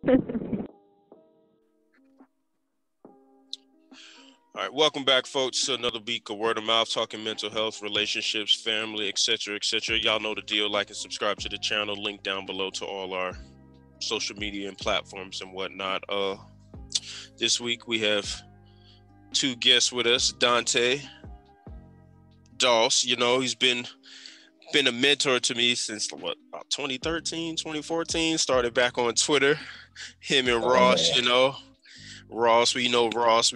All right, welcome back, folks, to another week of Word of Mouth, talking mental health, relationships, family, etc., etc. Y'all know the deal. Like and subscribe to the channel. Link down below to all our social media and platforms and whatnot. This week we have two guests with us. Dante Doss, you know, he's been a mentor to me since about 2013, 2014. Started back on Twitter. Him and Ross, man. You know. Ross, we know Ross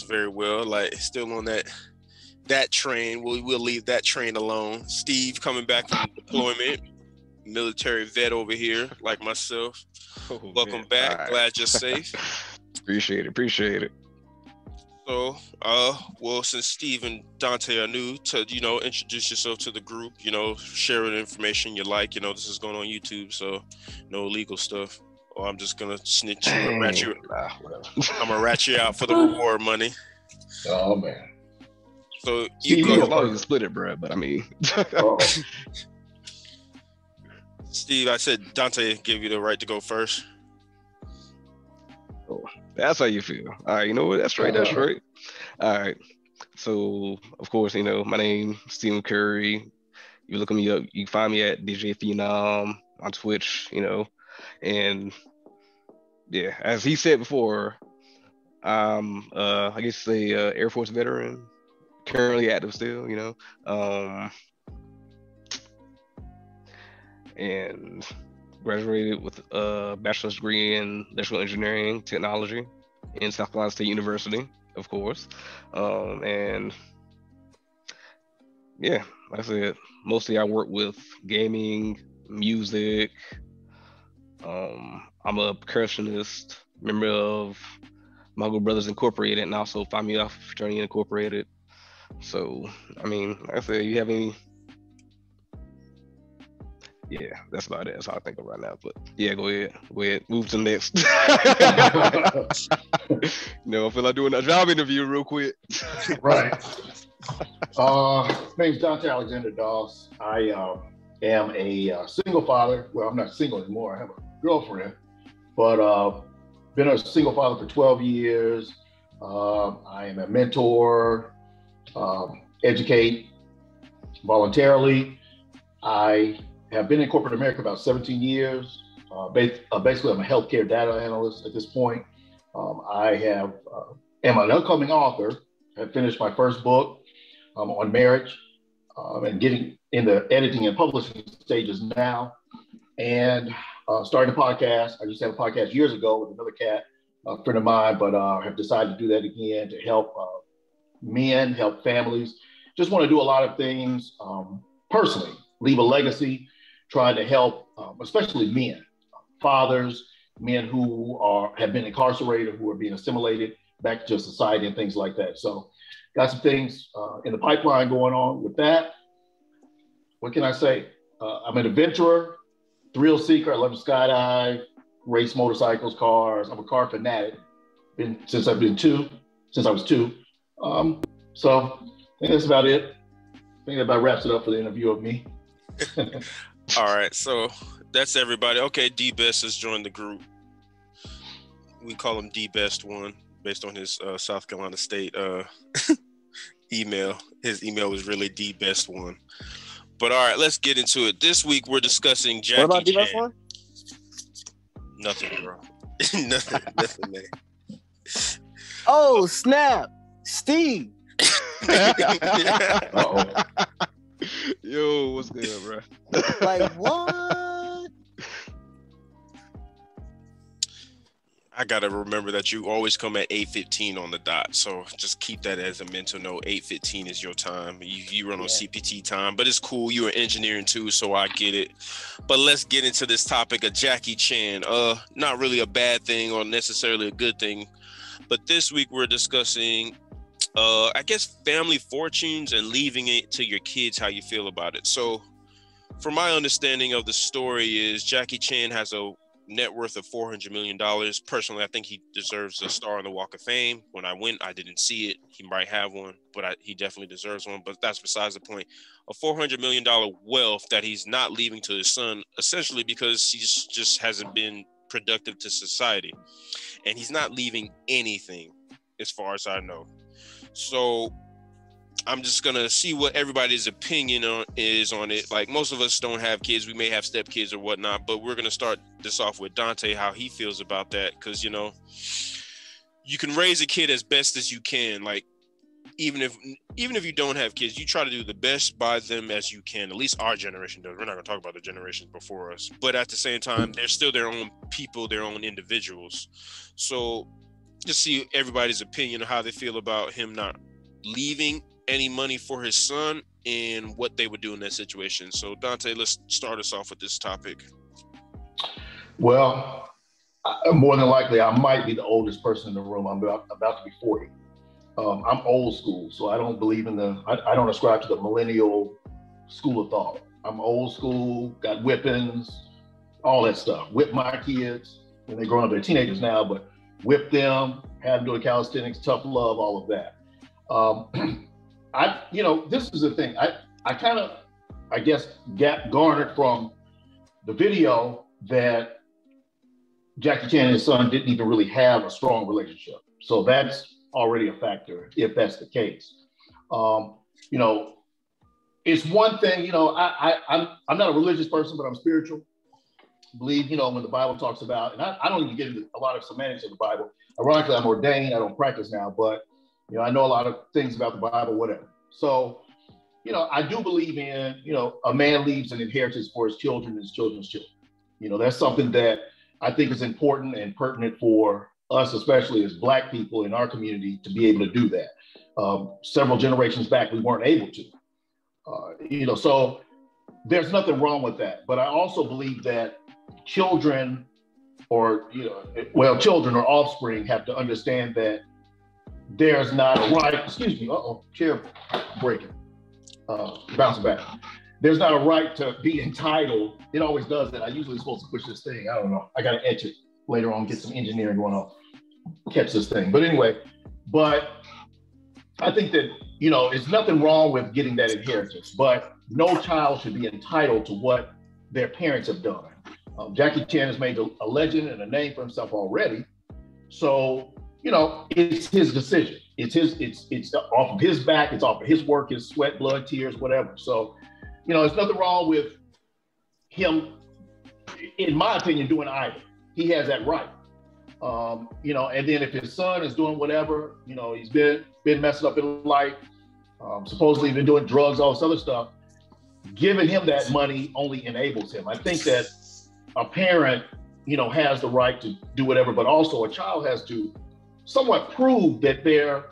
very well. Like, still on that train. We'll leave that train alone. Steve coming back from deployment, military vet over here, like myself. Welcome back. Right. Glad you're safe. Appreciate it. So, well, since Steve and Dante are new, to introduce yourself to the group. You know, share the information you like. You know, this is going on YouTube, so no illegal stuff. Or I'm just gonna snitch you and rat you. I'm gonna rat you out for the reward money. Oh man. So you go. As long as you split it, bro. But I mean, Steve, I said Dante gave you the right to go first. Oh, that's how you feel. All right, you know what? That's right. That's right. All right. So of course, you know my name, Stephen Curry. You look me up. You can find me at DJ Phenom on Twitch. You know. And yeah, as he said before, I'm I guess a Air Force veteran, currently active still, you know, and graduated with a bachelor's degree in electrical engineering technology in South Carolina State University, of course, and yeah, like I said, mostly I work with gaming, music. I'm a percussionist, member of Mongo Brothers Incorporated, and also Phi Mu Alpha Fraternity Incorporated. So, I mean, like I said, you have any? Yeah, that's about it. That's how I think of right now. But yeah, go ahead. Move to the next. I feel like doing a job interview real quick. Right. Name's Dante Alexander Doss. I am a single father. Well, I'm not single anymore. I have a girlfriend, but been a single father for 12 years. I am a mentor, educate voluntarily. I have been in corporate America about 17 years. Basically, I'm a healthcare data analyst at this point. I am an upcoming author. I finished my first book on marriage and getting in the editing and publishing stages now. And starting a podcast. I used to have a podcast years ago with another friend of mine, but have decided to do that again to help men, help families. Just want to do a lot of things personally, leave a legacy, trying to help, especially men, fathers, men who have been incarcerated, who are being assimilated back to society and things like that. So got some things in the pipeline going on with that. What can I say? I'm an adventurer, thrill seeker. I love to skydive, race motorcycles, cars. I'm a car fanatic. Since I was two. So I think that's about it. I think that about wraps it up for the interview of me. All right, so that's everybody. Okay, D-Best has joined the group. We call him D-Best1 based on his South Carolina State email. His email was really D-Best1. But all right, let's get into it. This week we're discussing Jackie What about Chan. Nothing, bro. nothing, man. Oh, snap. Steve. Uh-oh. Yo, what's good, bro? Like, what? I gotta remember that you always come at 8:15 on the dot, so just keep that as a mental note. 8:15 is your time. You run on CPT time, but it's cool. You're engineering too, so I get it. But let's get into this topic of Jackie Chan. Not really a bad thing or necessarily a good thing, but this week we're discussing, I guess, family fortunes and leaving it to your kids, how you feel about it. So, from my understanding of the story, is Jackie Chan has a net worth of $400 million. Personally, I think he deserves a star on the Walk of Fame. When I went, I didn't see it. He might have one, but he definitely deserves one. But that's besides the point. A $400 million wealth that he's not leaving to his son, essentially because he just hasn't been productive to society. And he's not leaving anything, as far as I know. So I'm just gonna see what everybody's opinion is on it. Like, most of us don't have kids. We may have stepkids or whatnot, but we're gonna start this off with Dante, how he feels about that. Because, you know, you can raise a kid as best as you can. Like, even if you don't have kids, you try to do the best by them as you can. At least our generation does. We're not gonna talk about the generations before us, but at the same time, they're still their own people, their own individuals. So just see everybody's opinion of how they feel about him not leaving any money for his son and what they would do in that situation. So Dante, let's start us off with this topic. Well, more than likely, I might be the oldest person in the room. I'm about to be 40. I'm old school, so I don't believe in I don't ascribe to the millennial school of thought. I'm old school, got whippings, all that stuff. Whip my kids when they're growing up. They're teenagers now, but whip them, have them do the calisthenics, tough love, all of that. This is the thing. I kind of, I guess, garnered from the video that Jackie Chan and his son didn't even really have a strong relationship. So that's already a factor if that's the case. It's one thing, I'm not a religious person, but I'm spiritual. I believe, when the Bible talks about, and I don't even get into a lot of semantics of the Bible. Ironically, I'm ordained, I don't practice now, but I know a lot of things about the Bible, whatever. So, I do believe in, a man leaves an inheritance for his children and his children's children. That's something that I think is important and pertinent for us, especially as Black people in our community, to be able to do that. Several generations back, we weren't able to. So there's nothing wrong with that. But I also believe that children or offspring have to understand that there's not a right, chair breaking, bouncing back. There's not a right to be entitled. It always does that. I usually supposed to push this thing. I don't know. I got to etch it later on, get some engineering going on, catch this thing. But anyway, I think that, it's nothing wrong with getting that inheritance, but no child should be entitled to what their parents have done. Jackie Chan has made a legend and a name for himself already. So, it's his decision. It's off of his back. It's off of his work, his sweat, blood, tears, whatever. So, there's nothing wrong with him, in my opinion, doing either. He has that right. And then if his son is doing whatever, he's been messed up in life, supposedly been doing drugs, all this other stuff, giving him that money only enables him. I think that a parent, has the right to do whatever, but also a child has to somewhat prove that they're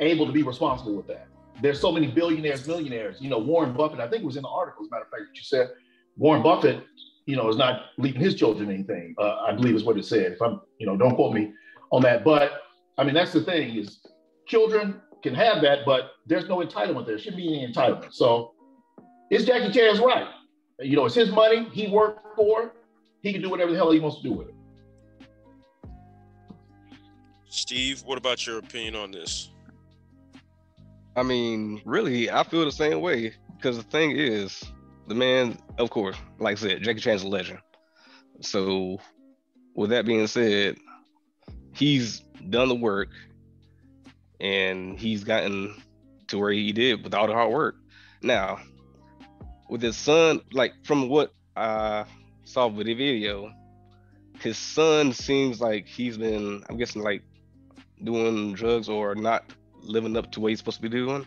able to be responsible with that. There's so many billionaires, millionaires, Warren Buffett, I think it was in the article, as a matter of fact, that you said, Warren Buffett, is not leaving his children anything. I believe is what it said. If I'm, don't quote me on that. But I mean, that's the thing is children can have that, but there's no entitlement there. Shouldn't be any entitlement. So it's Jackie Chan's right. It's his money. He worked for it. He can do whatever the hell he wants to do with it. Steve, what about your opinion on this? I mean, really, I feel the same way because the thing is, the man, of course, like I said, Jackie Chan's a legend. So with that being said, he's done the work and he's gotten to where he did with all the hard work. Now, with his son, like from what I saw with the video, his son seems like he's been, I'm guessing, like doing drugs or not living up to what he's supposed to be doing.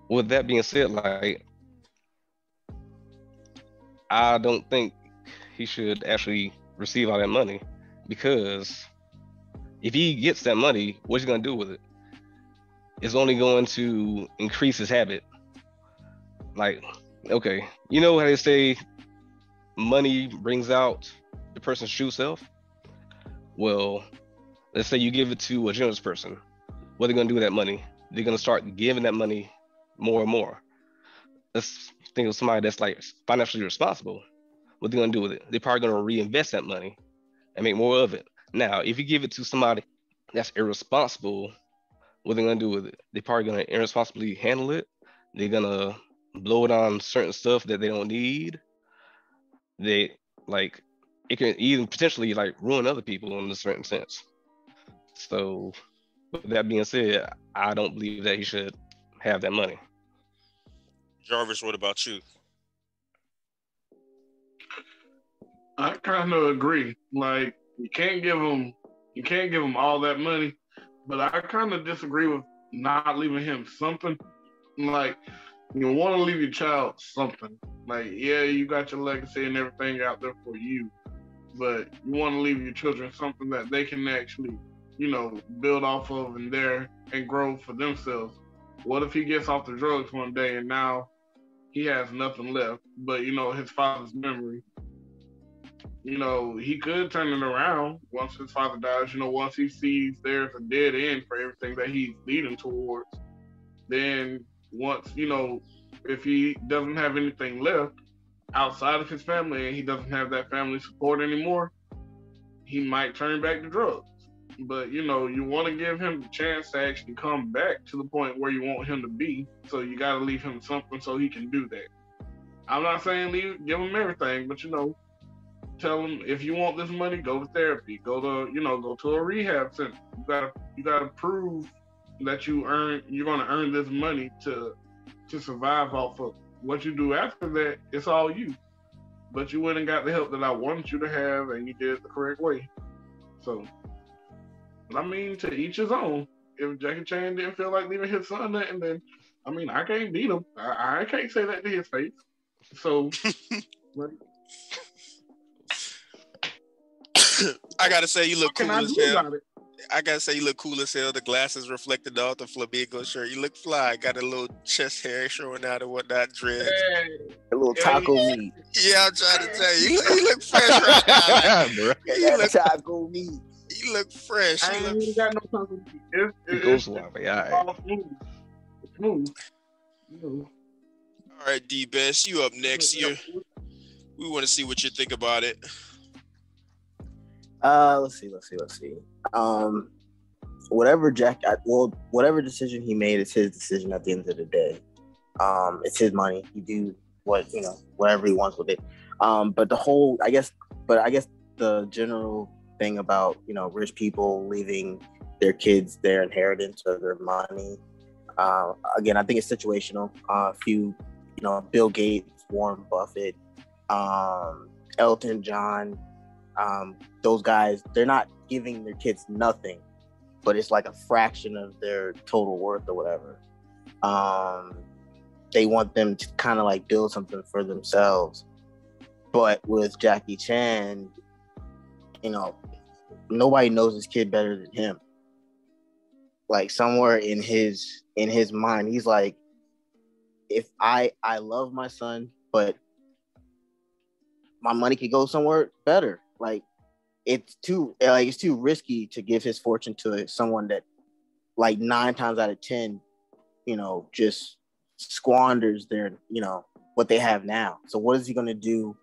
With that being said, like, I don't think he should actually receive all that money, because if he gets that money, what's he gonna do with it? It's only going to increase his habit. Like, okay, you know how they say money brings out the person's true self? Well, let's say you give it to a generous person. What are they gonna do with that money? They're gonna start giving that money more and more. Let's think of somebody that's like financially responsible. What they're gonna do with it? They're probably gonna reinvest that money and make more of it. Now, if you give it to somebody that's irresponsible, what they're gonna do with it? They're probably gonna irresponsibly handle it. They're gonna blow it on certain stuff that they don't need. They like, it can even potentially like ruin other people in a certain sense. So, with that being said, I don't believe that he should have that money. Jarvis, what about you? I kind of agree. Like you can't give him all that money, but I kind of disagree with not leaving him something. Like you want to leave your child something. Like yeah, you got your legacy and everything out there for you, but you want to leave your children something that they can actually, build off of and grow for themselves. What if he gets off the drugs one day and now he has nothing left, but his father's memory? He could turn it around once his father dies. Once he sees there's a dead end for everything that he's leading towards, then once, if he doesn't have anything left outside of his family and he doesn't have that family support anymore, he might turn back to drugs. But, you want to give him the chance to actually come back to the point where you want him to be. So you got to leave him something so he can do that. I'm not saying give him everything, but, tell him if you want this money, go to therapy, go to a rehab center. You gotta prove that you're gonna earn this money to survive off of. What you do after that, it's all you. But you went and got the help that I wanted you to have, and you did it the correct way. So, I mean, to each his own. If Jackie Chan didn't feel like leaving his son nothing, then I can't beat him. I can't say that to his face. So. I gotta say you look cool as hell. I gotta say you look cool as hell. The glasses reflected off the flamingo shirt. You look fly. Got a little chest hair showing out and whatnot. Dreads. Hey, A little taco meat. Yeah, I'm trying to tell you. You look fresh right now. Bro. You look, Taco meat. you look fresh. I You ain't look, even got no taco meat. It goes along, but yeah, all right. Smooth. all right, D-Best, you up next. We want to see what you think about it. Let's see. Whatever decision he made, it's his decision at the end of the day. It's his money. He do whatever he wants with it. But I guess the general thing about, rich people leaving their kids their inheritance or their money. Again, I think it's situational. A few, Bill Gates, Warren Buffett, Elton John, those guys, they're not giving their kids nothing, but it's like a fraction of their total worth or whatever. They want them to kind of like build something for themselves. But with Jackie Chan, nobody knows his kid better than him. Like somewhere in his mind, he's like, if I love my son, but my money could go somewhere better. Like it's too risky to give his fortune to someone that, like 9 times out of 10, just squanders their, what they have now. So what is he going to do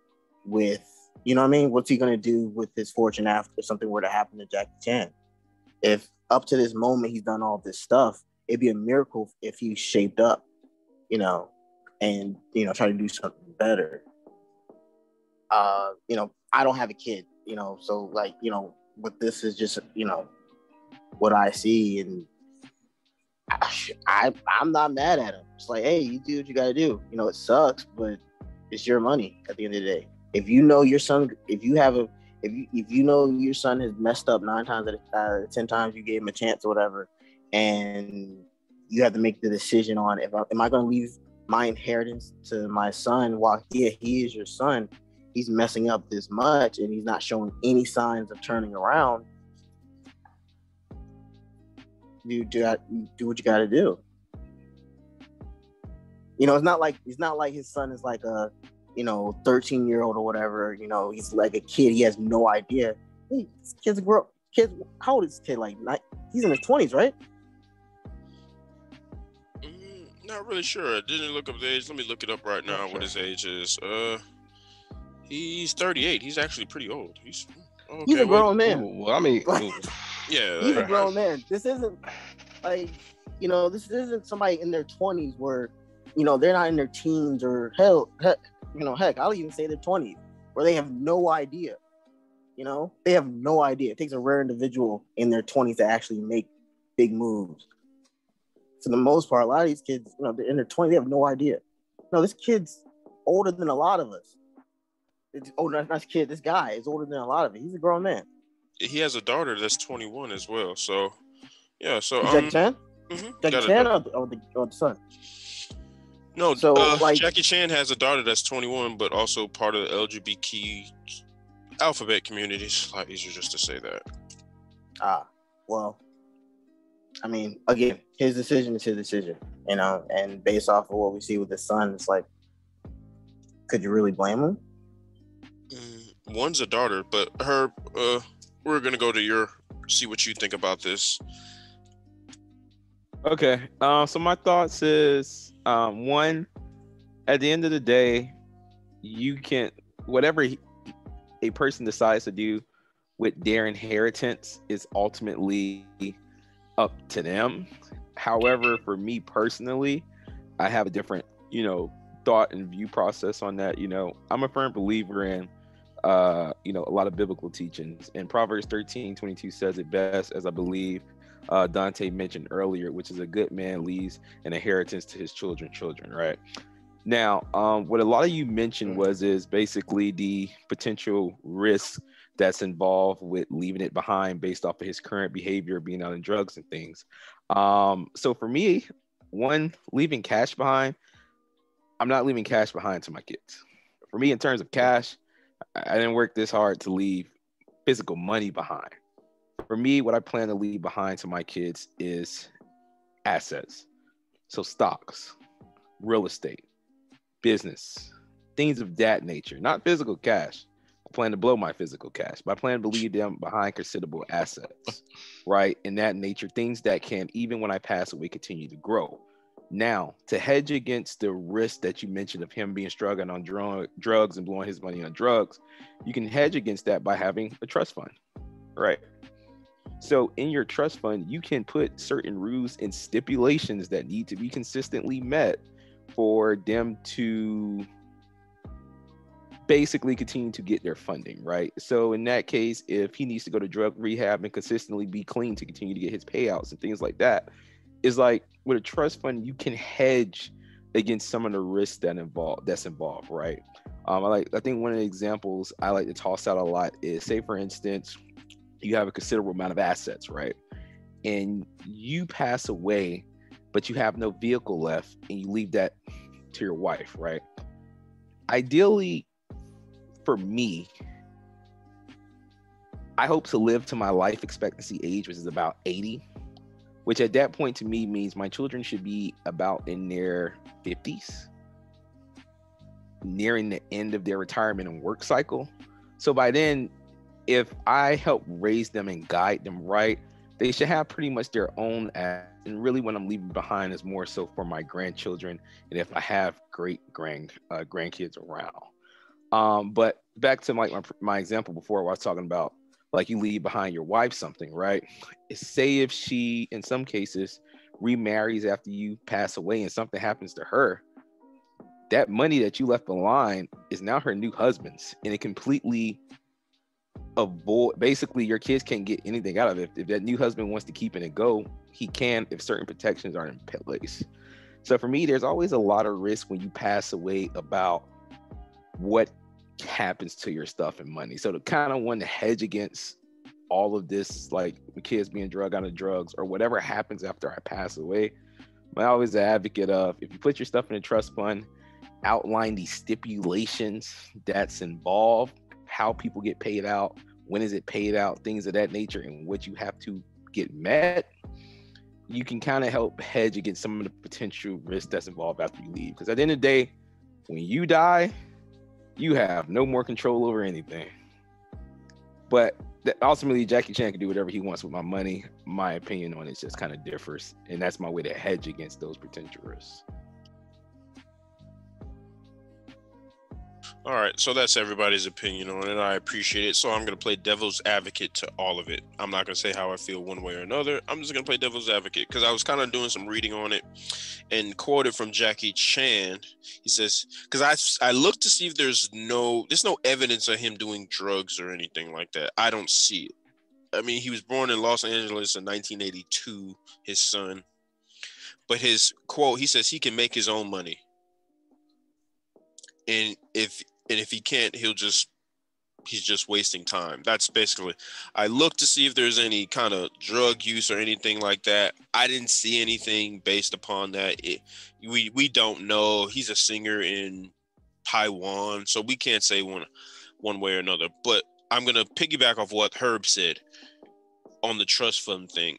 with, what's he going to do with his fortune after something were to happen to Jackie Chan? If up to this moment he's done all this stuff, it'd be a miracle if he's shaped up, and try to do something better. I don't have a kid, so like, what this is just, what I see, and I'm not mad at him. It's like, hey, you do what you gotta do. It sucks, but it's your money at the end of the day. If you know your son, if you know your son has messed up 9 times out of 10 times, you gave him a chance or whatever, and you have to make the decision on, am I going to leave my inheritance to my son while he is your son? He's messing up this much and he's not showing any signs of turning around. You do what you got to do. It's not like his son is like a 13-year-old or whatever. He's like a kid. He has no idea. Hey, this kid's how old is this kid? Like, he's in his 20s, right? Not really sure. I didn't look up the age. Let me look it up right now. What his age is. He's 38. He's actually pretty old. He's a grown man. Well, I mean, yeah, he's a grown man. This isn't like, this isn't somebody in their 20s where, they're not in their teens or heck, I'll even say their 20s where they have no idea. You know, they have no idea. It takes a rare individual in their 20s to actually make big moves. For the most part, a lot of these kids, you know, they're in their 20s, they have no idea. No, this kid's older than a lot of us. It's older, not this kid. This guy is older than a lot of it. He's a grown man. He has a daughter that's 21 as well. So yeah, so Jackie Chan, Jackie Chan, or the son. No, so like Jackie Chan has a daughter that's 21, but also part of the LGBT alphabet community. It's a lot easier just to say that. Well, I mean, again, his decision is his decision, you know, and based off of what we see with his son, it's like, could you really blame him? One's a daughter, but her, we're going to go to see what you think about this. Okay. So my thoughts is, one, at the end of the day, you can, whatever a person decides to do with their inheritance is ultimately up to them. However, for me personally, I have a different, you know, thought and view process on that. You know, I'm a firm believer in, you know, a lot of biblical teachings, and Proverbs 13:22 says it best, as I believe Dante mentioned earlier, which is a good man leaves an inheritance to his children, right? Now, what a lot of you mentioned is basically the potential risk that's involved with leaving it behind based off of his current behavior, being out on drugs and things. So for me, one, leaving cash behind, I'm not leaving cash behind to my kids. For me, in terms of cash, I didn't work this hard to leave physical money behind. For me, what I plan to leave behind to my kids is assets. So stocks, real estate, business, things of that nature, not physical cash. I plan to blow my physical cash, but I plan to leave them behind considerable assets, right? In that nature, things that can, even when I pass away, continue to grow. Now, to hedge against the risk that you mentioned of him being struggling on drugs and blowing his money on drugs, you can hedge against that by having a trust fund, right? So in your trust fund, you can put certain rules and stipulations that need to be consistently met for them to basically continue to get their funding, right? So in that case, if he needs to go to drug rehab and consistently be clean to continue to get his payouts and things like that, is like with a trust fund, you can hedge against some of the risks that's involved, right? I think one of the examples I like to toss out a lot is, say for instance, you have a considerable amount of assets, right? And you pass away, but you have no vehicle left, and you leave that to your wife, right? Ideally, for me, I hope to live to my life expectancy age, which is about 80, which at that point to me means my children should be about in their 50s, nearing the end of their retirement and work cycle. So by then, if I help raise them and guide them right, they should have pretty much their own assets. And really what I'm leaving behind is more so for my grandchildren, and if I have great grandkids around. But back to my example before, where I was talking about, like, you leave behind your wife something, right? Say if she, in some cases, remarries after you pass away and something happens to her, that money that you left behind is now her new husband's, and it completely basically your kids can't get anything out of it. If that new husband wants to keep it and go, he can, if certain protections are in place. So for me, there's always a lot of risk when you pass away about what happens to your stuff and money. So to kind of want to hedge against all of this, like kids being drugged out of drugs or whatever happens after I pass away, I'm always an advocate of, if you put your stuff in a trust fund, outline the stipulations that's involved, how people get paid out, when is it paid out, things of that nature, and what you have to get met, you can kind of help hedge against some of the potential risks that's involved after you leave. Because at the end of the day, when you die, you have no more control over anything. But ultimately, Jackie Chan can do whatever he wants with my money. My opinion on it just kind of differs, and that's my way to hedge against those potential risks. All right, so that's everybody's opinion on it. I appreciate it. So I'm going to play devil's advocate to all of it. I'm not going to say how I feel one way or another. I'm just going to play devil's advocate because I was kind of doing some reading on it and quoted from Jackie Chan. He says, because I looked to see if there's no evidence of him doing drugs or anything like that. I don't see it. I mean, he was born in Los Angeles in 1982, his son. But his quote, he says he can make his own money. And if he can't, he's just wasting time. That's basically, I looked to see if there's any kind of drug use or anything like that. I didn't see anything based upon that. We don't know. He's a singer in Taiwan, so we can't say one way or another. But I'm going to piggyback off what Herb said on the trust fund thing.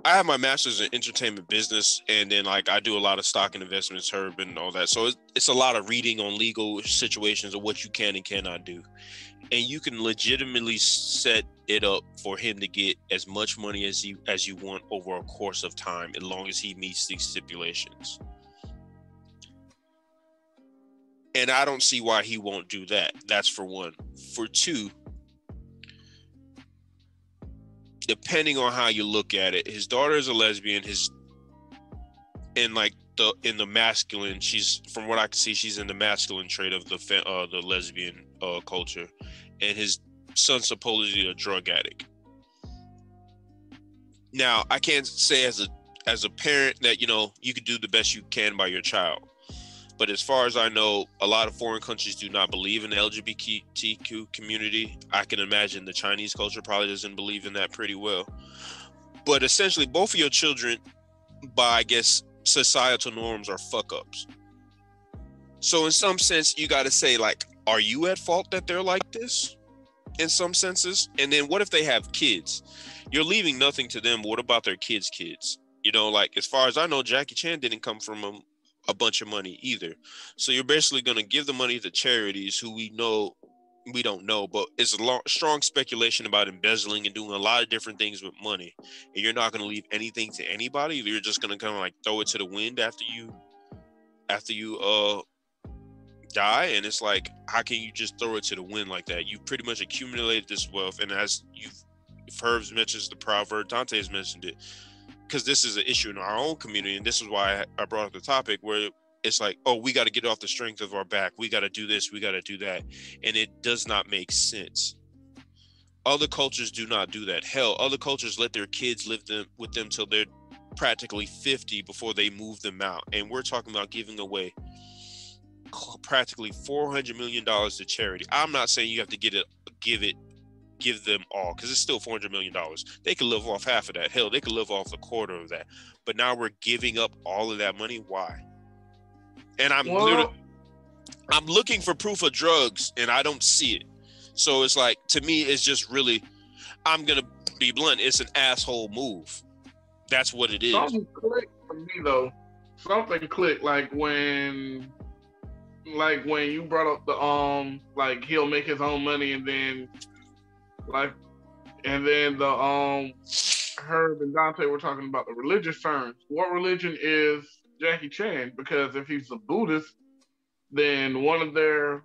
I have my master's in entertainment business, and then like I do a lot of stock and investments, Herb, and all that. So it's a lot of reading on legal situations of what you can and cannot do. And you can legitimately set it up for him to get as much money as you want over a course of time, as long as he meets these stipulations. And I don't see why he won't do that. That's for one. For two, depending on how you look at it, his daughter is a lesbian. In the masculine, she's, from what I can see, she's in the masculine trait of the lesbian culture, and his son's supposedly a drug addict. Now, I can't say as a parent that you could do the best you can by your child, but as far as I know, a lot of foreign countries do not believe in the LGBTQ community. I can imagine the Chinese culture probably doesn't believe in that pretty well. But essentially, both of your children, by I guess societal norms, are fuck ups. So in some sense, you got to say, like, are you at fault that they're like this? In some senses. And then what if they have kids? You're leaving nothing to them. But what about their kids' kids? Like, as far as I know, Jackie Chan didn't come from a bunch of money either. So you're basically going to give the money to charities who we don't know, but it's a strong speculation about embezzling and doing a lot of different things with money. And you're not going to leave anything to anybody. You're just going to kind of like throw it to the wind after you die. And it's like, how can you just throw it to the wind like that? You pretty much accumulated this wealth. And as if Herbs mentions the proverb, Dante has mentioned it, because this is an issue in our own community. And this is why I brought up the topic, where it's like, oh, we got to get off the strength of our back. We got to do this. We got to do that. And it does not make sense. Other cultures do not do that. Hell, other cultures let their kids live with them till they're practically 50 before they move them out. And we're talking about giving away practically $400 million to charity. I'm not saying you have to give them all, because it's still $400 million. They could live off half of that. Hell, they could live off a quarter of that. But now we're giving up all of that money. Why? And I'm looking for proof of drugs, and I don't see it. So it's like, to me, it's just really, I'm gonna be blunt, it's an asshole move. That's what it is. Something clicked for me though. Something clicked, like when you brought up the like he'll make his own money, and then the Herb and Dante were talking about the religious terms. What religion is Jackie Chan? Because if he's a Buddhist, then one of their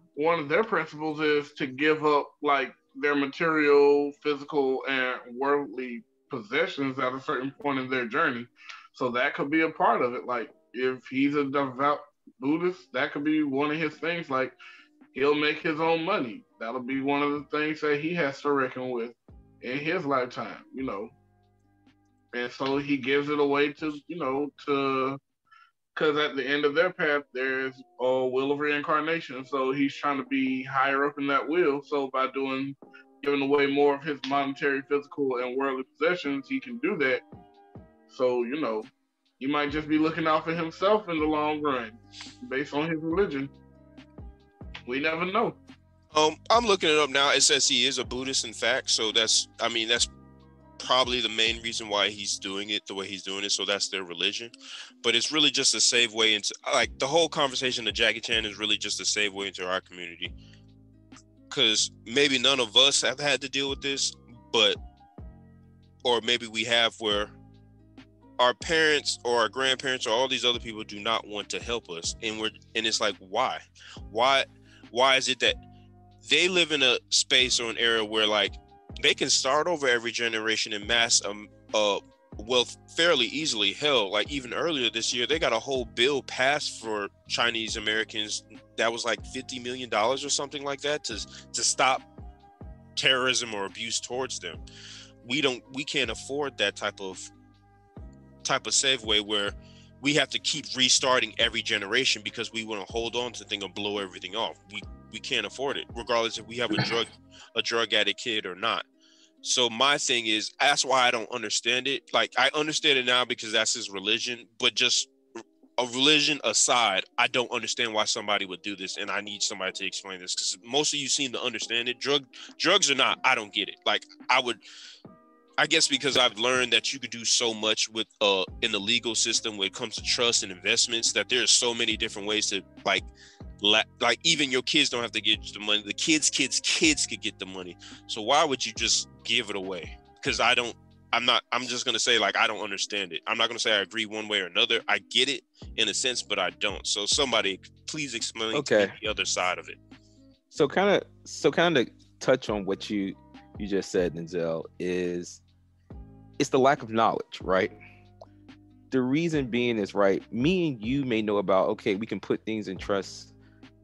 principles is to give up like their material, physical, and worldly possessions at a certain point in their journey. So that could be a part of it. Like if he's a devout Buddhist, that could be one of his things. Like he'll make his own money. That'll be one of the things that he has to reckon with in his lifetime, And so he gives it away to because at the end of their path, there's a wheel of reincarnation. So he's trying to be higher up in that wheel. So by giving away more of his monetary, physical, and worldly possessions, he can do that. So, he might just be looking out for himself in the long run based on his religion. We never know. I'm looking it up now. It says he is a Buddhist, in fact. So that's probably the main reason why he's doing it the way he's doing it. So that's their religion. But it's really just a safe way into, like, the whole conversation of Jackie Chan is really just a safe way into our community. Because maybe none of us have had to deal with this, or maybe we have, where our parents or our grandparents or all these other people do not want to help us. And it's like, why? Why is it that they live in a space or an era where like they can start over every generation and mass wealth fairly easily? Hell, like even earlier this year, they got a whole bill passed for Chinese Americans that was like $50 million or something like that to stop terrorism or abuse towards them. We can't afford that type of segue where we have to keep restarting every generation because we want to hold on to thing and blow everything off. We can't afford it, regardless if we have a drug addict kid or not. So my thing is, that's why I don't understand it. Like, I understand it now because that's his religion, but just a religion aside, I don't understand why somebody would do this, and I need somebody to explain this because most of you seem to understand it. Drugs or not, I don't get it. Like, I guess because I've learned that you could do so much with in the legal system when it comes to trust and investments, that there's so many different ways to like even your kids don't have to get the money. The kids could get the money. So why would you just give it away? Because I'm just going to say, like, I don't understand it. I'm not going to say I agree one way or another. I get it in a sense, but I don't. So somebody please explain to me the other side of it. So kind of touch on what you just said, Denzel, is it's the lack of knowledge, right? The reason being is, right, me and you may know about, okay, we can put things in trust.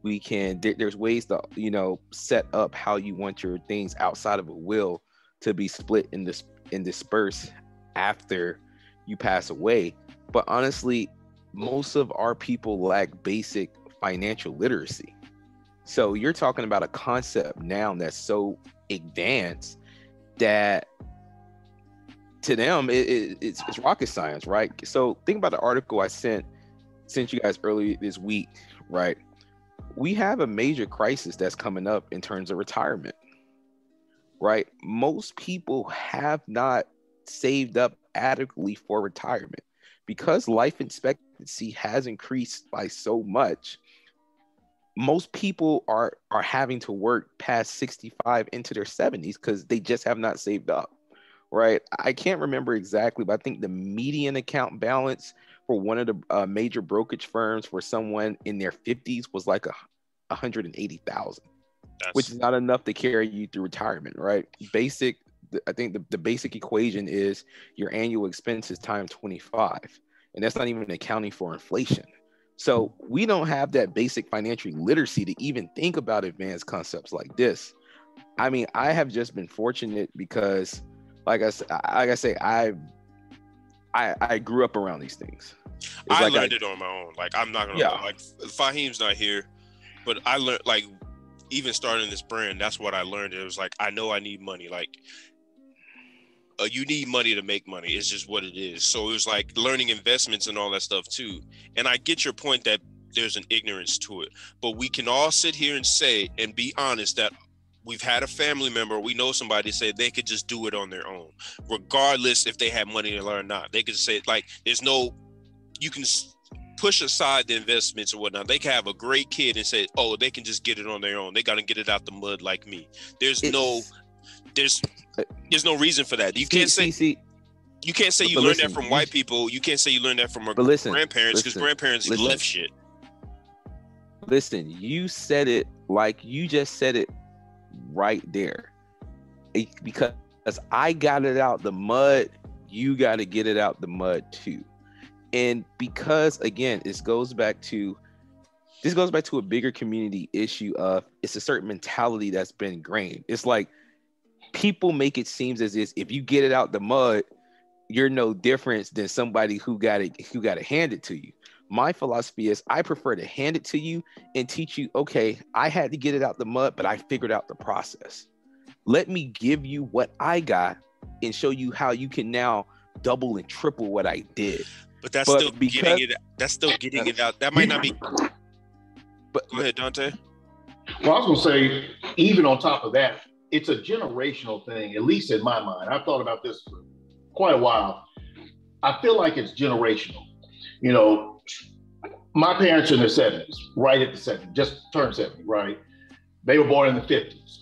There's ways to, set up how you want your things outside of a will to be split and dispersed after you pass away. But honestly, most of our people lack basic financial literacy. So you're talking about a concept now that's so advanced that to them it's rocket science, right? So think about the article I sent you guys earlier this week, right? We have a major crisis that's coming up in terms of retirement, right? Most people have not saved up adequately for retirement because life expectancy has increased by so much. Most people are having to work past 65 into their 70s because they just have not saved up, right? I can't remember exactly, but I think the median account balance for one of the major brokerage firms for someone in their 50s was like 180,000, which is not enough to carry you through retirement, right? I think the basic equation is your annual expenses times 25, and that's not even accounting for inflation. So we don't have that basic financial literacy to even think about advanced concepts like this. I mean, I have just been fortunate because, like I say, I grew up around these things. I learned it on my own. Like, I'm not gonna like Fahim's not here, but I learned, like, even starting this brand, that's what I learned. It was like, I know I need money. Like, you need money to make money. It's just what it is. So it was like learning investments and all that stuff too. And I get your point that there's an ignorance to it, but we can all sit here and say and be honest that we've had a family member, we know somebody say they could just do it on their own, regardless if they have money to learn or not. They could say, like, you can push aside the investments or whatnot. They can have a great kid and say, oh, they can just get it on their own. They got to get it out the mud like me. There's no reason for that. You can't say you learned that from white people. You can't say you learned that from our grandparents, because grandparents left shit. Listen, you said it like you just said it right there. Because I got it out the mud, you got to get it out the mud too. And because, again, this goes back to a bigger community issue of it's a certain mentality that's been ingrained. It's like people make it seem as if you get it out the mud, you're no different than somebody who got it handed to you. My philosophy is I prefer to hand it to you and teach you, okay, I had to get it out the mud, but I figured out the process. Let me give you what I got and show you how you can now double and triple what I did. But that's still getting it out. That might not be. But go ahead, Dante. Well, I was going to say, even on top of that, it's a generational thing, at least in my mind. I've thought about this for quite a while. I feel like it's generational. You know, my parents are in their 70s, right at the 70s, just turned 70, right? They were born in the 50s.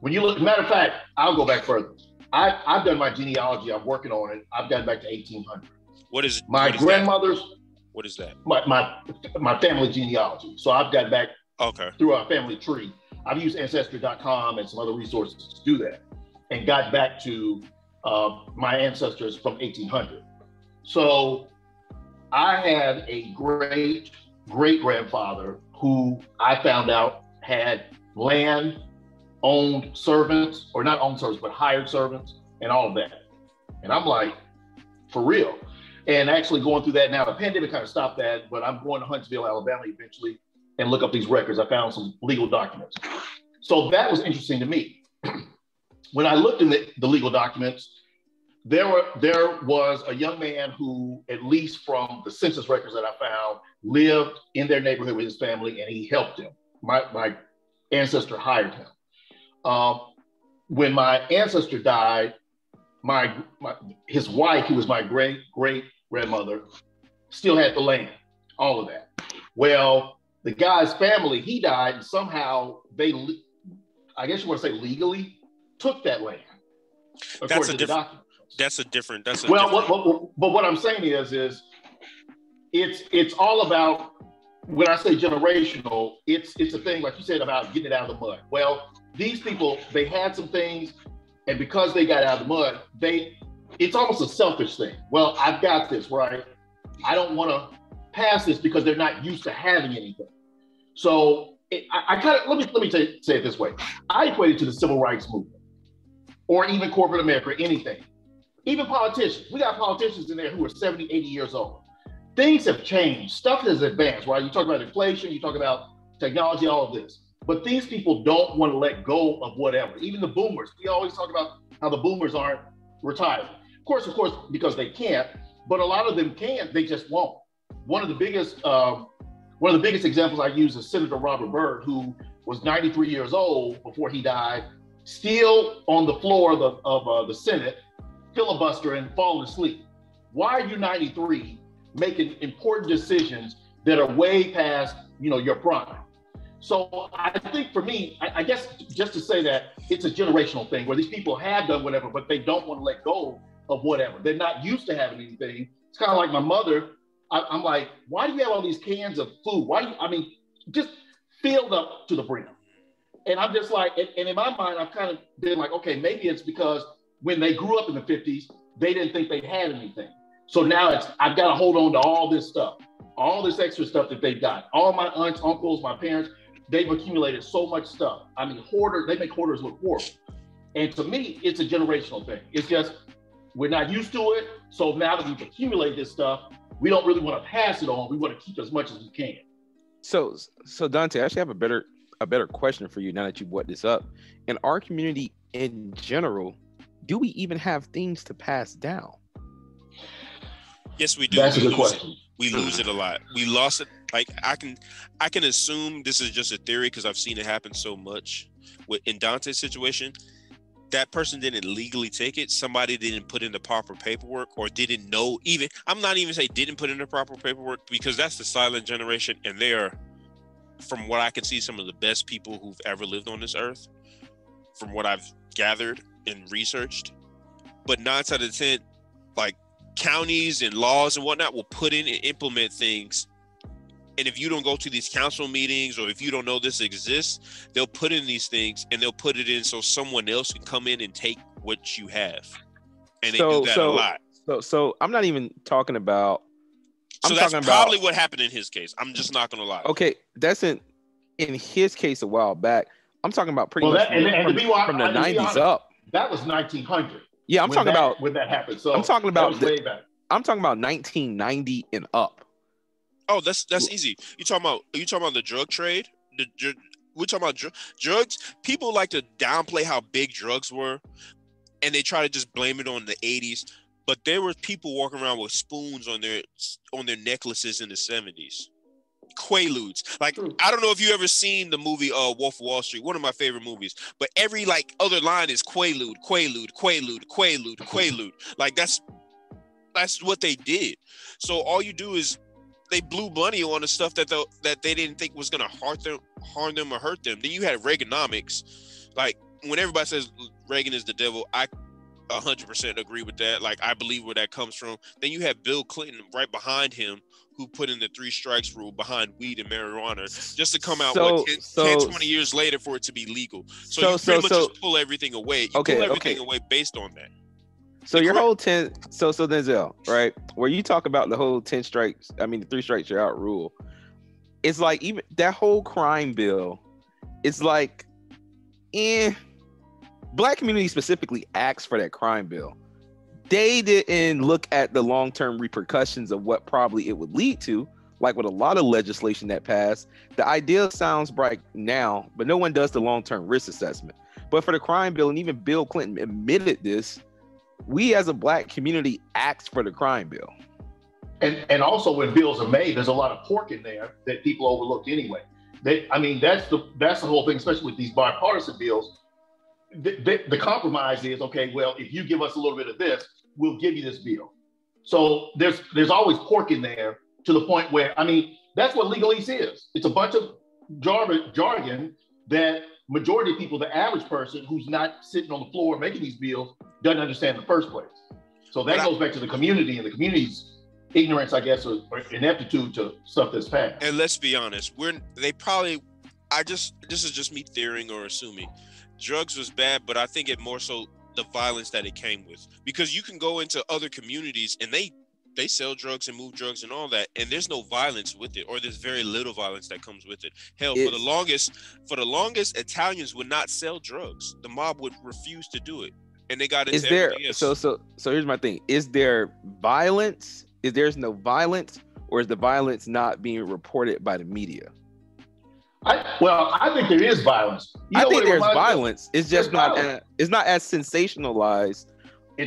When you look, matter of fact, I'll go back further. I've done my genealogy. I'm working on it. I've gotten back to 1800. What is my grandmother's? What is that? My family genealogy. So I've got back Okay. through our family tree. I've used Ancestry.com and some other resources to do that, and got back to my ancestors from 1800. So I had a great grandfather who I found out had land, owned servants, or not owned servants, but hired servants, and all of that. And I'm like, for real. And actually going through that now, the pandemic kind of stopped that, but I'm going to Huntsville, Alabama eventually and look up these records. I found some legal documents. So that was interesting to me. When I looked in the legal documents, there was a young man who, at least from the census records that I found, lived in their neighborhood with his family, and he helped him. My ancestor hired him. When my ancestor died, his wife, who was my great grandmother, still had the land, all of that. Well, the guy's family, he died, and somehow they, I guess you want to say legally, took that land. That's a different. But what I'm saying is it's all about, when I say generational, it's a thing, like you said, about getting it out of the mud. Well, these people, they had some things, and because they got out of the mud, it's almost a selfish thing. Well, I've got this, right? I don't want to pass this because they're not used to having anything. So I kind of, let me say it this way. I equate it to the civil rights movement, or even corporate America, anything. Even politicians. We got politicians in there who are 70, 80 years old. Things have changed. Stuff has advanced, right? You talk about inflation, you talk about technology, all of this. But these people don't want to let go of whatever. Even the boomers. We always talk about how the boomers aren't retired. Of course, because they can't, but a lot of them can, they just won't. One of the biggest examples I use is Senator Robert Byrd, who was 93 years old before he died, still on the floor of the Senate, filibustering, falling asleep. Why are you 93 making important decisions that are way past, your prime? So I think for me, I guess just to say that it's a generational thing where these people have done whatever, but they don't want to let go of whatever. They're not used to having anything. It's kind of like my mother. I'm like, why do you have all these cans of food? Just filled up to the brim. And I'm just like, and in my mind, I've kind of been like, okay, maybe it's because when they grew up in the 50s, they didn't think they had anything. So now I've got to hold on to all this stuff, all this extra stuff that they've got. All my aunts, uncles, my parents, they've accumulated so much stuff. I mean, they make hoarders look horrible. And to me, it's a generational thing. It's just, we're not used to it. So now that we've accumulated this stuff, we don't really want to pass it on. We want to keep as much as we can. So Dante, I actually have a better question for you now that you brought this up. In our community in general, do we even have things to pass down? Yes, we do. That's a good question. We lose it a lot. We lost it. Like I can assume this is just a theory because I've seen it happen so much. In Dante's situation, that person didn't legally take it. Somebody didn't put in the proper paperwork or didn't know even. I'm not even say didn't put in the proper paperwork because that's the silent generation, and they are, from what I can see, some of the best people who've ever lived on this earth, from what I've gathered and researched. But 9 out of 10, like counties and laws and whatnot will put in and implement things. And if you don't go to these council meetings or if you don't know this exists, they'll put in these things and they'll put it in so someone else can come in and take what you have. And they do that a lot. So I'm not even talking about. That's probably what happened in his case. I'm just not going to lie. Okay, that's in his case a while back. I'm talking about pretty much from the 90s up. That was 1900. Yeah, I'm talking about when that happened. So I'm talking about way back. I'm talking about 1990 and up. Oh, that's easy. You talking about the drug trade? We're talking about drugs. People like to downplay how big drugs were, and they try to just blame it on the 80s. But there were people walking around with spoons on their necklaces in the 70s. Quaaludes. Like, I don't know if you ever seen the movie Wolf of Wall Street, one of my favorite movies. But every other line is Quaalude, Quaalude, Quaalude, Quaalude, Quaalude. Like that's what they did. So all you do is they blew money on the stuff that they didn't think was gonna harm them or hurt them. Then you had Reaganomics. Like when everybody says Reagan is the devil, 100% agree with that. Like, I believe where that comes from. Then you have Bill Clinton right behind him, who put in the 3 strikes rule behind weed and marijuana, just to come out 20 years later for it to be legal. So you pretty much just pull everything away. You pull everything away based on that. So your whole 10, so Denzel, right? Where you talk about the whole 10 strikes, I mean the 3 strikes you're out rule. It's like even that whole crime bill, it's like, Black community specifically asked for that crime bill. They didn't look at the long-term repercussions of what probably it would lead to, like with a lot of legislation that passed. The idea sounds bright now, but no one does the long-term risk assessment. But for the crime bill, and even Bill Clinton admitted this, we as a Black community asked for the crime bill. And also when bills are made, there's a lot of pork in there that people overlooked anyway. That's the whole thing, especially with these bipartisan bills. The compromise is, okay, well, if you give us a little bit of this, we'll give you this bill. So there's always pork in there, to the point where, that's what legalese is. It's a bunch of jargon that majority of people, the average person who's not sitting on the floor making these bills, doesn't understand in the first place. So that goes back to the community, and the community's ignorance, I guess, or ineptitude to stuff that's passed. And let's be honest, this is just me theorying or assuming. Drugs was bad, but I think it more so the violence that it came with, because you can go into other communities and they sell drugs and move drugs and all that, and there's no violence with it, or there's very little violence that comes with it. Hell, for the longest, Italians would not sell drugs. The mob would refuse to do it, and they got into everything else. So here's my thing: is there violence? Is there's no violence, or is the violence not being reported by the media? I think there is violence. I think there's violence. It's just not. It's not as sensationalized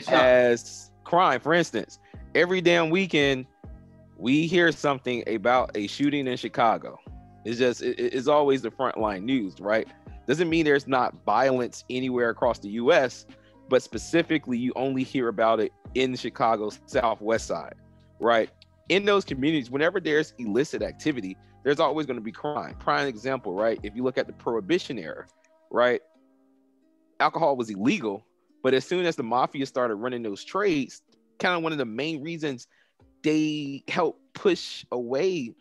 as crime. For instance, every damn weekend we hear something about a shooting in Chicago. It's always the frontline news, right? Doesn't mean there's not violence anywhere across the U.S., but specifically you only hear about it in Chicago's southwest side, right? In those communities, whenever there's illicit activity, there's always going to be crime. Prime example, right? If you look at the Prohibition era, right? Alcohol was illegal, but as soon as the mafia started running those trades, kind of one of the main reasons they helped push away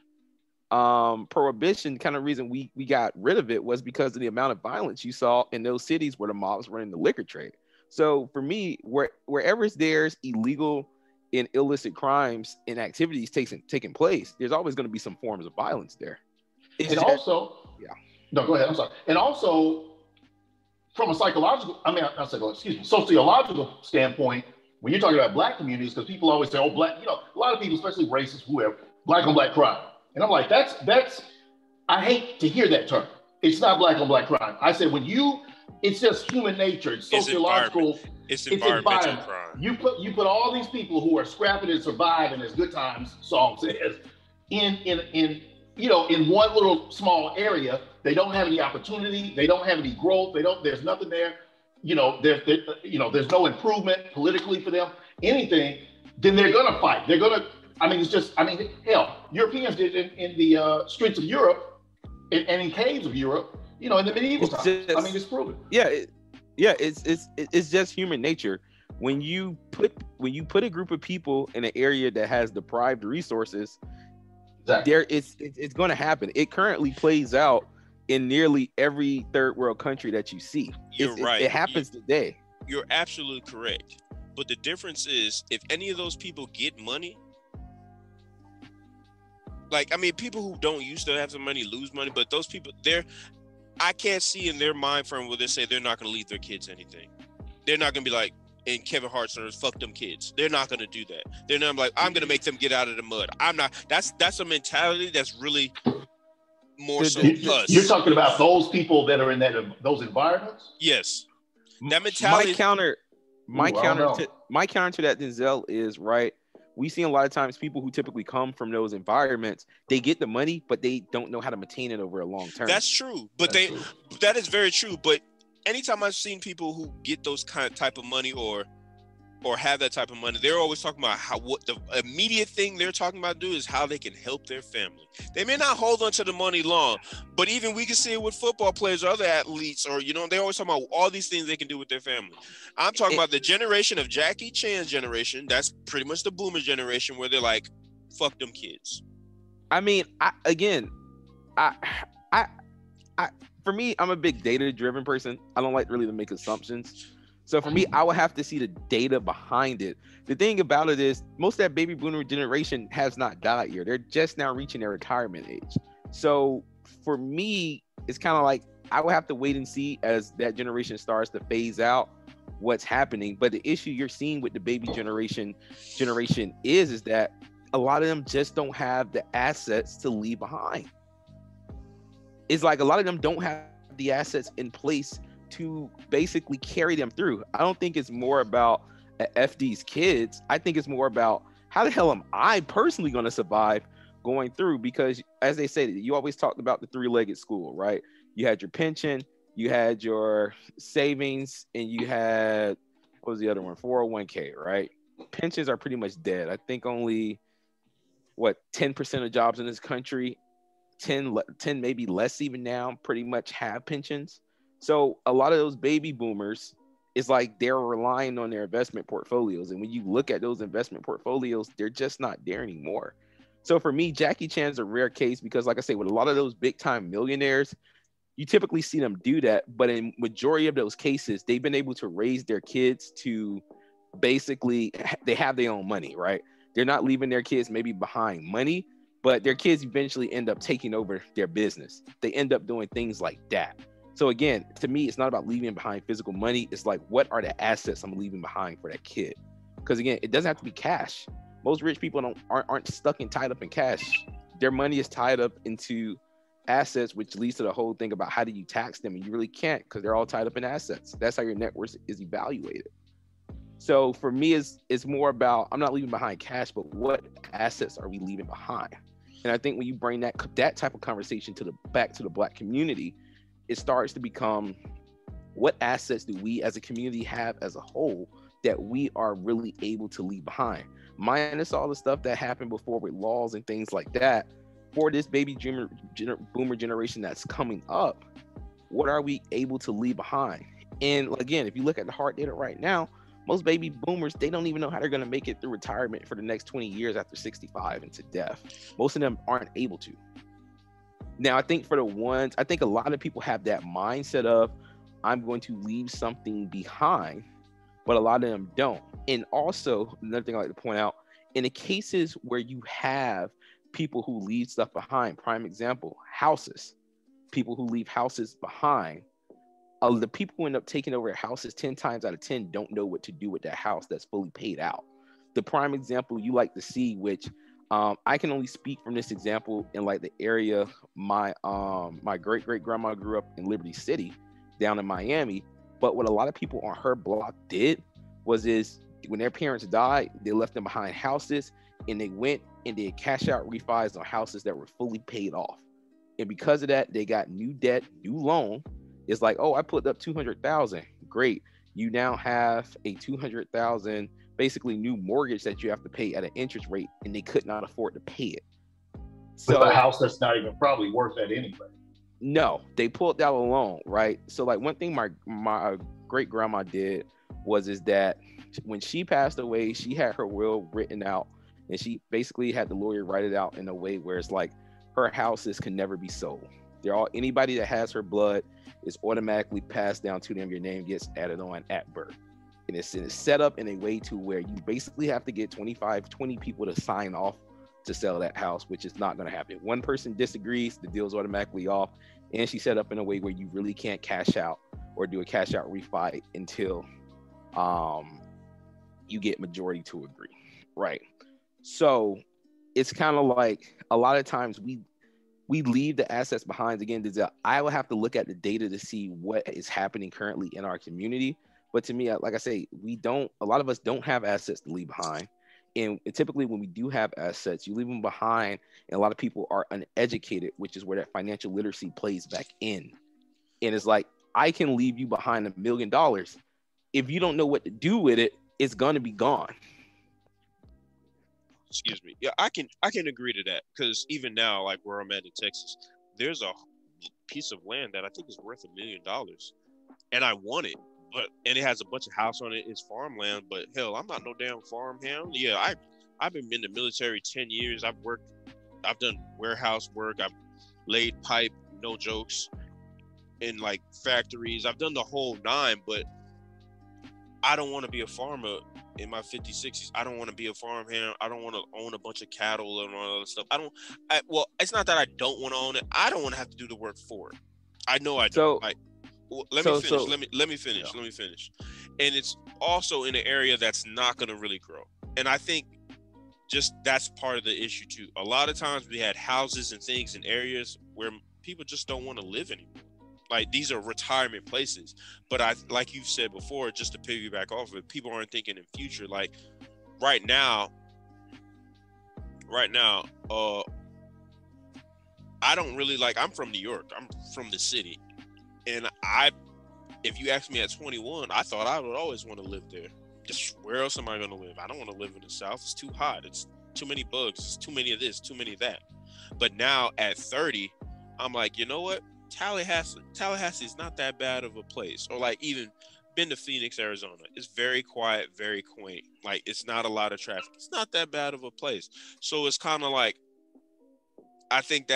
Prohibition, kind of reason we got rid of it, was because of the amount of violence you saw in those cities where the mobs running the liquor trade. So for me, wherever there's illegal and illicit crimes and activities taking place, there's always going to be some forms of violence there. No, go ahead. I'm sorry. And also, from a sociological standpoint, when you're talking about Black communities, because people always say, "Oh, Black," a lot of people, especially racists, whoever, Black on Black crime, and I'm like, that's. I hate to hear that term. It's not Black on Black crime. I said it's just human nature. It's sociological. It's environmental crime. You put all these people who are scrapping and surviving, as Good Times song says, in one little small area. They don't have any opportunity. They don't have any growth. There's nothing there. There's no improvement politically for them. Anything, then they're gonna fight. They're gonna. Hell, Europeans did in the streets of Europe and in caves of Europe. In the medieval times. It's proven. It's just human nature. When you put a group of people in an area that has deprived resources, exactly. It's going to happen. It currently plays out in nearly every third world country that you see. You're right. It happens today. You're absolutely correct. But the difference is, if any of those people get money, people who don't used to have some money lose money, but those people, I can't see in their mind frame where they say they're not going to leave their kids anything. They're not going to be like in Kevin Hart's or fuck them kids. They're not going to do that. They're not like, I'm going to make them get out of the mud. I'm not. That's a mentality that's really more so us. You're talking about those people that are in those environments? Yes. That mentality. My counter to that, Denzel, is right. We see a lot of times people who typically come from those environments, they get the money, but they don't know how to maintain it over a long term. That's true. That is very true. But anytime I've seen people who get those type of money, or or have that type of money, they're always talking about what the immediate thing they're talking about do is how they can help their family. They may not hold on to the money long, but even we can see it with football players or other athletes, or they always talk about all these things they can do with their family. I'm talking about the generation of Jackie Chan's generation. That's pretty much the boomer generation, where they're like, fuck them kids. I mean, for me, I'm a big data-driven person. I don't like really to make assumptions. So for me, I would have to see the data behind it. The thing about it is, most of that baby boomer generation has not died yet. They're just now reaching their retirement age. So for me, it's kind of like I would have to wait and see as that generation starts to phase out what's happening. But the issue you're seeing with the baby generation is that a lot of them just don't have the assets to leave behind. It's like a lot of them don't have the assets in place to basically carry them through. I don't think it's more about F these kids. I think it's more about how the hell am I personally going to survive going through? Because as they say, you always talked about the three-legged stool, right? You had your pension, you had your savings, and you had, what was the other one? 401k, right? Pensions are pretty much dead. I think only 10% of jobs in this country, 10 maybe less even now, pretty much have pensions. So a lot of those baby boomers, it's like they're relying on their investment portfolios. And when you look at those investment portfolios, they're just not there anymore. So for me, Jackie Chan's a rare case because, like I say, with a lot of those big time millionaires, you typically see them do that. But in majority of those cases, they've been able to raise their kids to basically, they have their own money, right? They're not leaving their kids maybe behind money, but their kids eventually end up taking over their business. They end up doing things like that. So again, to me, it's not about leaving behind physical money. It's like, what are the assets I'm leaving behind for that kid? Because again, it doesn't have to be cash. Most rich people aren't stuck and tied up in cash. Their money is tied up into assets, which leads to the whole thing about how do you tax them? And you really can't, because they're all tied up in assets. That's how your net worth is evaluated. So for me, it's more about, I'm not leaving behind cash, but what assets are we leaving behind? And I think when you bring that type of conversation back to the Black community, it starts to become, what assets do we as a community have as a whole that we are really able to leave behind? Minus all the stuff that happened before with laws and things like that, for this baby boomer generation that's coming up, what are we able to leave behind? And again, if you look at the hard data right now, most baby boomers, they don't even know how they're going to make it through retirement for the next 20 years after 65 and to death. Most of them aren't able to. Now, I think a lot of people have that mindset of, I'm going to leave something behind, but a lot of them don't. And also, another thing I like to point out, in the cases where you have people who leave stuff behind, prime example, houses, people who leave houses behind, the people who end up taking over houses 10 times out of 10 don't know what to do with that house that's fully paid out. The prime example you like to see, which I can only speak from this example in like the area my great grandma grew up in Liberty City down in Miami. But what a lot of people on her block did is when their parents died, they left them behind houses, and they went and they cash out refis on houses that were fully paid off. And because of that, they got new debt, new loan. It's like, oh, I put up $200,000. Great. You now have a $200,000 basically new mortgage that you have to pay at an interest rate, and they could not afford to pay it. So a house that's not even probably worth that anyway. No, they pulled out a loan, right? So like one thing my great grandma did is that when she passed away, she had her will written out, and she basically had the lawyer write it out in a way where it's like her houses can never be sold. Anybody that has her blood is automatically passed down to them. Your name gets added on at birth. And it's set up in a way to where you basically have to get 20 people to sign off to sell that house, which is not going to happen. If one person disagrees, the deal's automatically off. And she's set up in a way where you really can't cash out or do a cash out refi until you get majority to agree, right? So it's kind of like a lot of times we leave the assets behind. Again, I will have to look at the data to see what is happening currently in our community. But to me, like I say, a lot of us don't have assets to leave behind. And typically when we do have assets, you leave them behind, and a lot of people are uneducated, which is where that financial literacy plays back in. And it's like, I can leave you behind $1 million. If you don't know what to do with it, it's gonna be gone. Excuse me. Yeah, I can agree to that, because even now, like where I'm at in Texas, there's a piece of land that I think is worth $1 million, and I want it, and it has a bunch of house on it. It's farmland, but hell, I'm not no damn farmhand. Yeah, I've been in the military 10 years. I've done warehouse work. I've laid pipe, no jokes, in like factories. I've done the whole nine, but I don't want to be a farmer in my 50s, 60s. I don't want to be a farmhand. I don't want to own a bunch of cattle and all that stuff. Well, it's not that I don't want to own it. I don't want to have to do the work for it. I know I don't. Let me finish. Let me finish. And it's also in an area that's not going to really grow. And I think just that's part of the issue too. A lot of times we had houses and things in areas where people just don't want to live anymore. Like, these are retirement places, but like you've said before, just to piggyback off of it, people aren't thinking in future. Like right now, I don't really like. I'm from New York. I'm from the city, and if you asked me at 21, I thought I would always want to live there. Just where else am I going to live? I don't want to live in the South. It's too hot. It's too many bugs. It's too many of this, too many of that. But now at 30, I'm like, you know what? Tallahassee is not that bad of a place. Or like, even been to Phoenix, Arizona. It's very quiet, very quaint. Like, it's not a lot of traffic. It's not that bad of a place. So it's kind of like, I think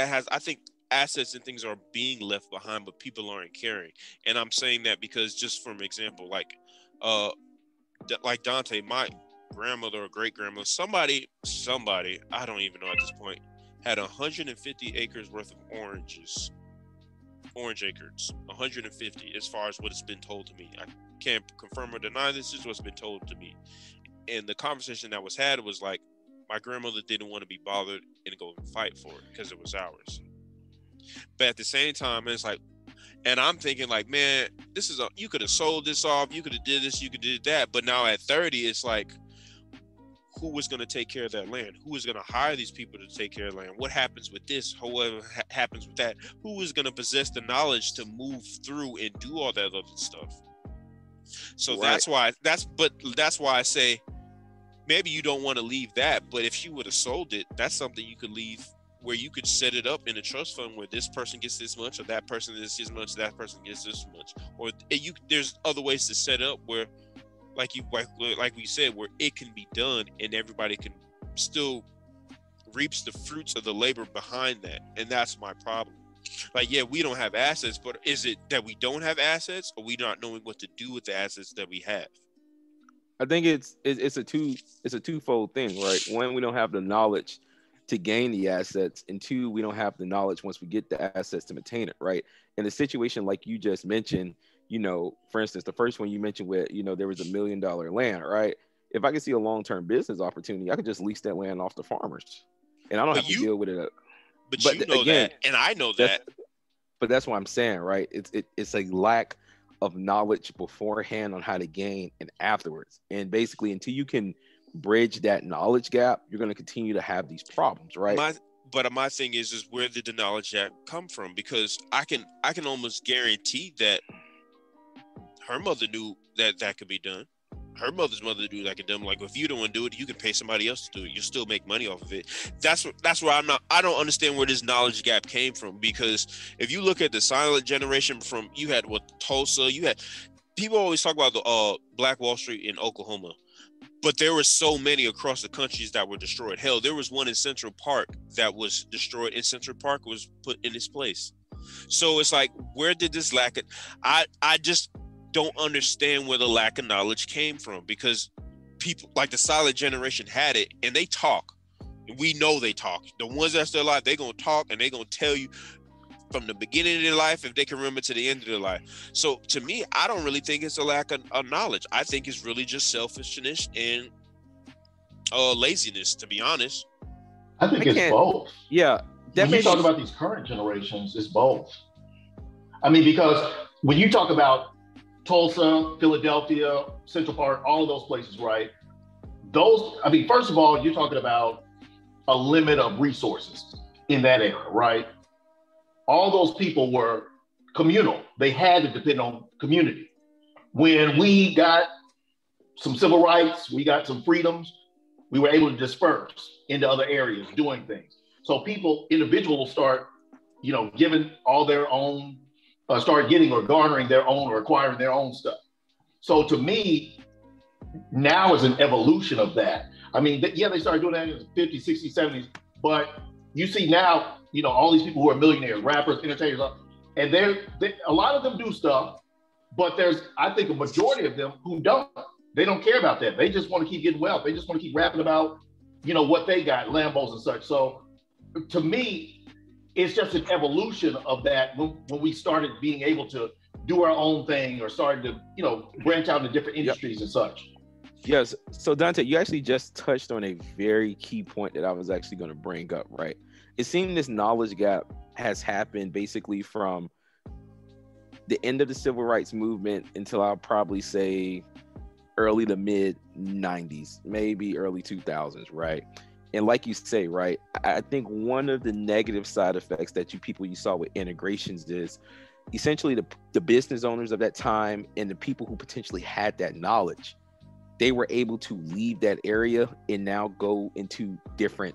assets and things are being left behind, but people aren't caring. And I'm saying that because, just from example, like Dante, my grandmother or great grandmother, somebody, I don't even know at this point, had 150 acres worth of orange acres, 150, as far as what has been told to me. I can't confirm or deny, this is what's been told to me. And the conversation that was had was like, my grandmother didn't want to be bothered and go and fight for it because it was ours. But at the same time, it's like, and I'm thinking like, man, you could have sold this off, you could have did this, you could have did that. But now at 30, it's like, who was going to take care of that land? Who is going to hire these people to take care of land? What happens with this? Whatever happens with that? Who is going to possess the knowledge to move through and do all that other stuff? So right. That's why I say, maybe you don't want to leave that, but if she would have sold it, that's something you could leave, where you could set it up in a trust fund where this person gets this much, or that person gets this much, that person gets this much, or there's other ways to set up where, like we said, where it can be done and everybody can still reaps the fruits of the labor behind that. And that's my problem. Like, yeah, we don't have assets, but is it that we don't have assets, or we not knowing what to do with the assets that we have? I think it's a twofold thing, right? One, we don't have the knowledge to gain the assets, and two, we don't have the knowledge once we get the assets to maintain it, right? In a situation like you just mentioned, for instance, the first one you mentioned where, there was $1 million land, right? If I could see a long-term business opportunity, I could just lease that land off to farmers, and I don't have to deal with it. But you know that, and I know that. But that's what I'm saying, right? It's a lack of knowledge beforehand on how to gain and afterwards. And basically, until you can bridge that knowledge gap, you're going to continue to have these problems, right? But my thing is where did the knowledge gap come from? Because I can almost guarantee that her mother knew that could be done. Her mother's mother knew that could be done. Like, if you don't want to do it, you can pay somebody else to do it. You still make money off of it. That's where I don't understand where this knowledge gap came from. Because if you look at the silent generation, you had Tulsa, people always talk about the Black Wall Street in Oklahoma, but there were so many across the countries that were destroyed. Hell, there was one in Central Park that was destroyed, and Central Park was put in its place. So it's like, where did this lack of, I just don't understand where the lack of knowledge came from, because people like the silent generation had it, and they talk. We know they talk. The ones that are still alive, they're going to talk, and they're going to tell you from the beginning of their life, if they can remember, to the end of their life. So to me, I don't really think it's a lack of knowledge. I think it's really just selfishness and laziness, to be honest. I think it's both. Yeah. When you talk about these current generations, it's both. I mean, because when you talk about Tulsa, Philadelphia, Central Park, all of those places, right? First of all, you're talking about a limit of resources in that era, right? All those people were communal. They had to depend on community. When we got some civil rights, we got some freedoms, we were able to disperse into other areas doing things. So individuals start, giving all their own, start getting or garnering their own or acquiring their own stuff. So to me, now is an evolution of that. I mean, they started doing that in the 50s, 60s, 70s, but you see now, all these people who are millionaires, rappers, entertainers, and a lot of them do stuff, but there's, I think, a majority of them who don't. They don't care about that. They just want to keep getting wealth. They just want to keep rapping about, what they got, Lambos and such. So to me, it's just an evolution of that when we started being able to do our own thing or started to, branch out into different industries and such. Yes. So Dante, you actually just touched on a very key point that I was actually going to bring up, right? It seemed this knowledge gap has happened basically from the end of the civil rights movement until I'll probably say early to mid 90s, maybe early 2000s, right? And like you say, right, I think one of the negative side effects that you saw with integrations is essentially the business owners of that time and the people who potentially had that knowledge, they were able to leave that area and now go into different,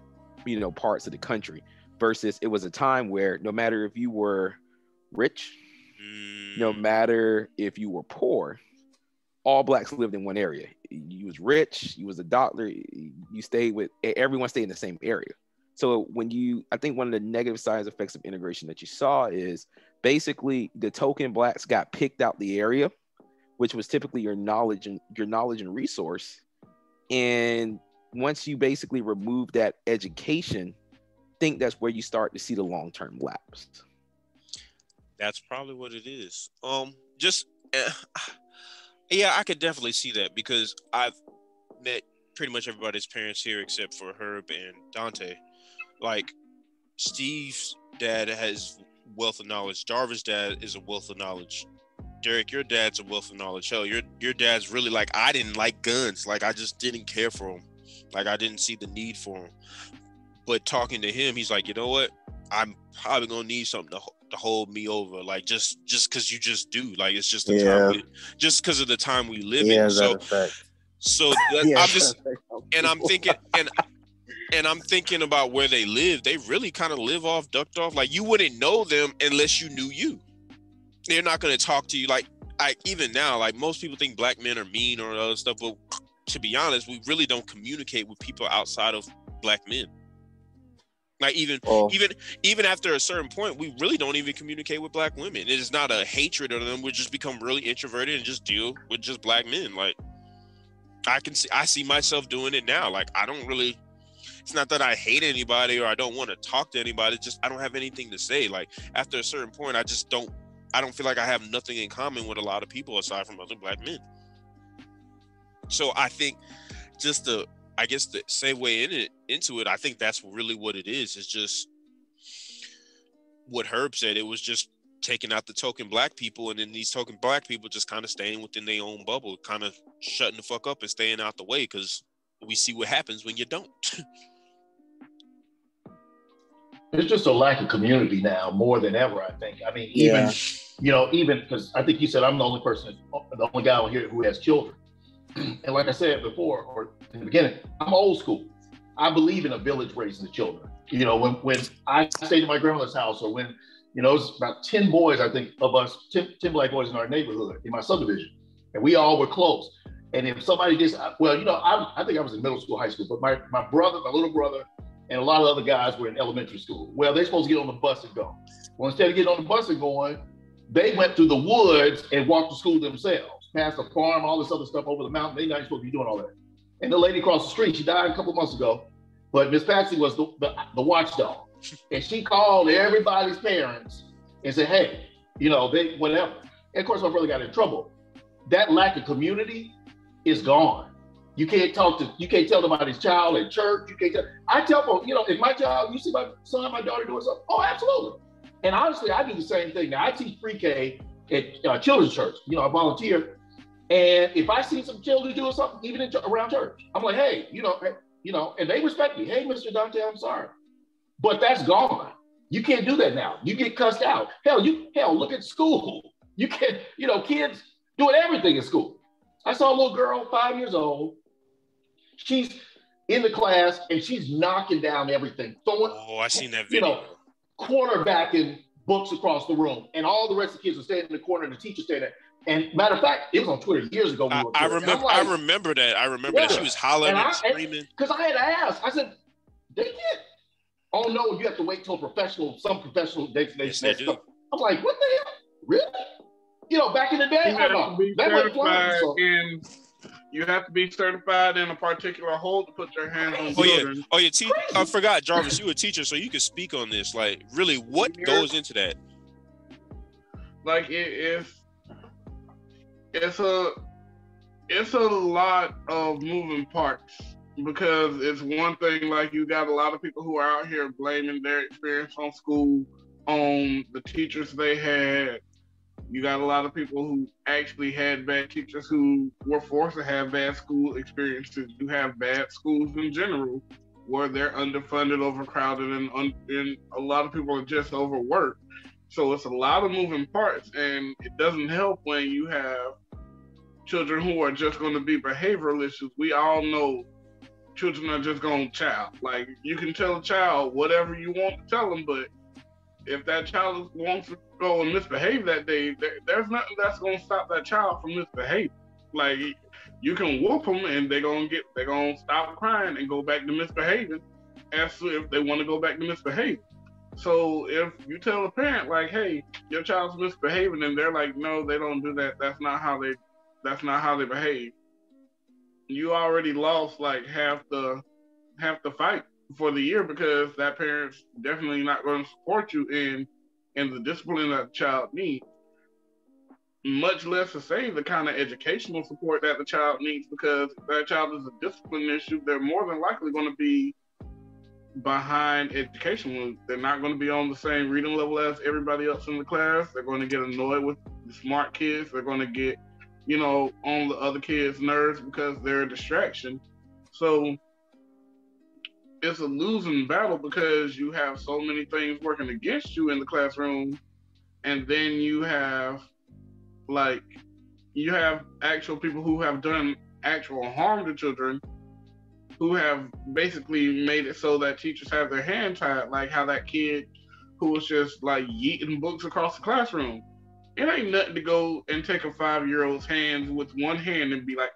parts of the country, versus it was a time where no matter if you were rich, no matter if you were poor, all blacks lived in one area. You was rich, you was a doctor, everyone stayed in the same area. So I think one of the negative side effects of integration that you saw is basically the token blacks got picked out the area, which was typically your knowledge and resource. And once you basically remove that education, I think that's where you start to see the long-term lapse. That's probably what it is. Yeah, I could definitely see that because I've met pretty much everybody's parents here except for Herb and Dante. Like, Steve's dad has wealth of knowledge. Jarvis' dad is a wealth of knowledge. Derek, your dad's a wealth of knowledge. Hell, your dad's really like, I didn't like guns. Like, I just didn't care for them. Like, I didn't see the need for them. But talking to him, he's like, you know what? I'm probably gonna need something to hold me over. Like, just because you just do. Like, it's just the time. Just because of the time we live in. I'm just, and I'm thinking, and I'm thinking about where they live. They really kind of live off, ducked off. Like, you wouldn't know them unless you knew you. They're not going to talk to you like even now, like most people think black men are mean or other stuff, but to be honest, we really don't communicate with people outside of black men. Like even after a certain point, we really don't even communicate with black women. It is not a hatred of them. We just become really introverted and just deal with just black men. Like, I see myself doing it now. Like, I don't really, it's not that I hate anybody or I don't want to talk to anybody. It's just I don't have anything to say. Like, after a certain point, I don't feel like I have nothing in common with a lot of people aside from other black men. So I think just the segue into it, I think that's really what it is. It's just what Herb said. It was just taking out the token black people, and then these token black people just kind of staying within their own bubble, kind of shutting the fuck up and staying out the way, because we see what happens when you don't. There's just a lack of community now more than ever, I think. I mean, even because I think you said I'm the only guy on here who has children. And like I said before, or in the beginning, I'm old school. I believe in a village raising the children. When I stayed at my grandmother's house, or when, it was about 10 boys, I think, of us, 10 black boys in our neighborhood, in my subdivision. And we all were close. And if somebody I think I was in middle school, high school, but my brother, my little brother, and a lot of other guys were in elementary school. Well, they're supposed to get on the bus and go. Well, instead of getting on the bus and going, they went through the woods and walked to school themselves, past the farm, all this other stuff over the mountain. They're not supposed to be doing all that. And the lady across the street, she died a couple months ago, but Miss Patsy was the watchdog. And she called everybody's parents and said, hey, they whatever. And of course, my brother got in trouble. That lack of community is gone. You can't tell nobody's child at church. I tell them, if my child, you see my son, my daughter doing something, oh, absolutely. And honestly, I do the same thing. Now, I teach pre-K at children's church. I volunteer. And if I see some children doing something, even around church, I'm like, hey, and they respect me. Hey, Mr. Dante, I'm sorry. But that's gone. You can't do that now. You get cussed out. Hell, look at school. You can't, kids doing everything in school. I saw a little girl, 5 years old. She's in the class and she's knocking down everything. Throwing, I seen that video. Cornerbacking books across the room. And all the rest of the kids are standing in the corner and the teacher standing there. And matter of fact, it was on Twitter years ago. I remember that. I remember that. She was hollering and screaming. Because I had asked, I said, they can't. Oh no, you have to wait till some professional Yes, they do. I'm like, what the hell? Really? Back in the day, you have to be certified in a particular hold to put your hands on children. I forgot, Jarvis, you a teacher, so you can speak on this. Like, really, what goes into that? Like, it's a lot of moving parts, because it's one thing, like, you got a lot of people who are out here blaming their experience on school on the teachers they had. You got a lot of people who actually had bad teachers who were forced to have bad school experiences. You have bad schools in general where they're underfunded, overcrowded, and a lot of people are just overworked. So it's a lot of moving parts, and it doesn't help when you have children who are just going to be behavioral issues. We all know children are just going to child. Like, you can tell a child whatever you want to tell them, but if that child wants to go and misbehave that day, there's nothing that's going to stop that child from misbehaving. Like, you can whoop them and they're going to stop crying and go back to misbehaving as to if they want to go back to misbehaving. So if you tell a parent, like, hey, your child's misbehaving, and they're like, no, they don't do that. That's not how they behave. You already lost like half the fight for the year, because that parent's definitely not going to support you in the discipline that the child needs, much less to say the kind of educational support that the child needs, because if that child is a discipline issue, they're more than likely going to be behind educationally. They're not going to be on the same reading level as everybody else in the class. They're going to get annoyed with the smart kids. They're going to get, on the other kids' nerves because they're a distraction. So it's a losing battle, because you have so many things working against you in the classroom, and then you have actual people who have done actual harm to children, who have basically made it so that teachers have their hand tied, like how that kid who was just like yeeting books across the classroom. It ain't nothing to go and take a 5-year-old's hands with one hand and be like,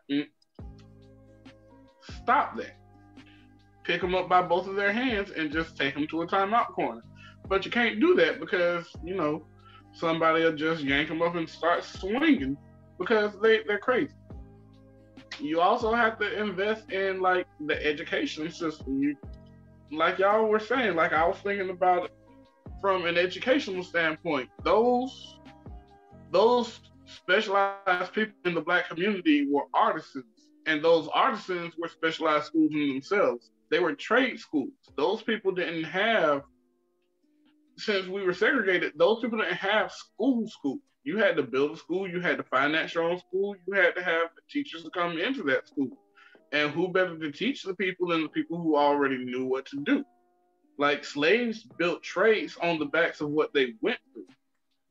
stop that. Pick them up by both of their hands and just take them to a timeout corner. But you can't do that because, somebody will just yank them up and start swinging because they're crazy. You also have to invest in like the education system. Like y'all were saying, like I was thinking about it from an educational standpoint. Those specialized people in the Black community were artisans, and those artisans were specialized schools in themselves. They were trade schools. Those people didn't have, since we were segregated, those people didn't have school. You had to build a school, you had to finance your own school, you had to have the teachers to come into that school. And who better to teach the people than the people who already knew what to do? Like slaves built trades on the backs of what they went through.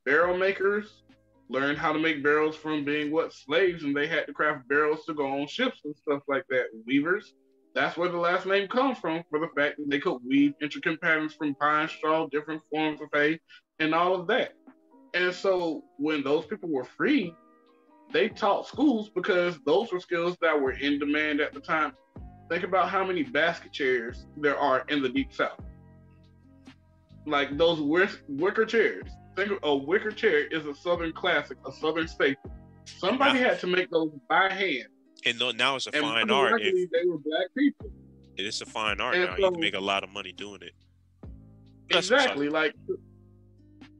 Barrel makers learned how to make barrels from being slaves, and they had to craft barrels to go on ships and stuff like that. Weavers, that's where the last name comes from, for the fact that they could weave intricate patterns from pine straw, different forms of hay, and all of that. And so when those people were free, they taught schools because those were skills that were in demand at the time. Think about how many basket chairs there are in the Deep South. Like those wicker chairs. Think of a wicker chair is a Southern classic, a Southern staple. Somebody had to make those by hand. And now it's a fine art. They were Black people. It's a fine art now. You can make a lot of money doing it. Exactly.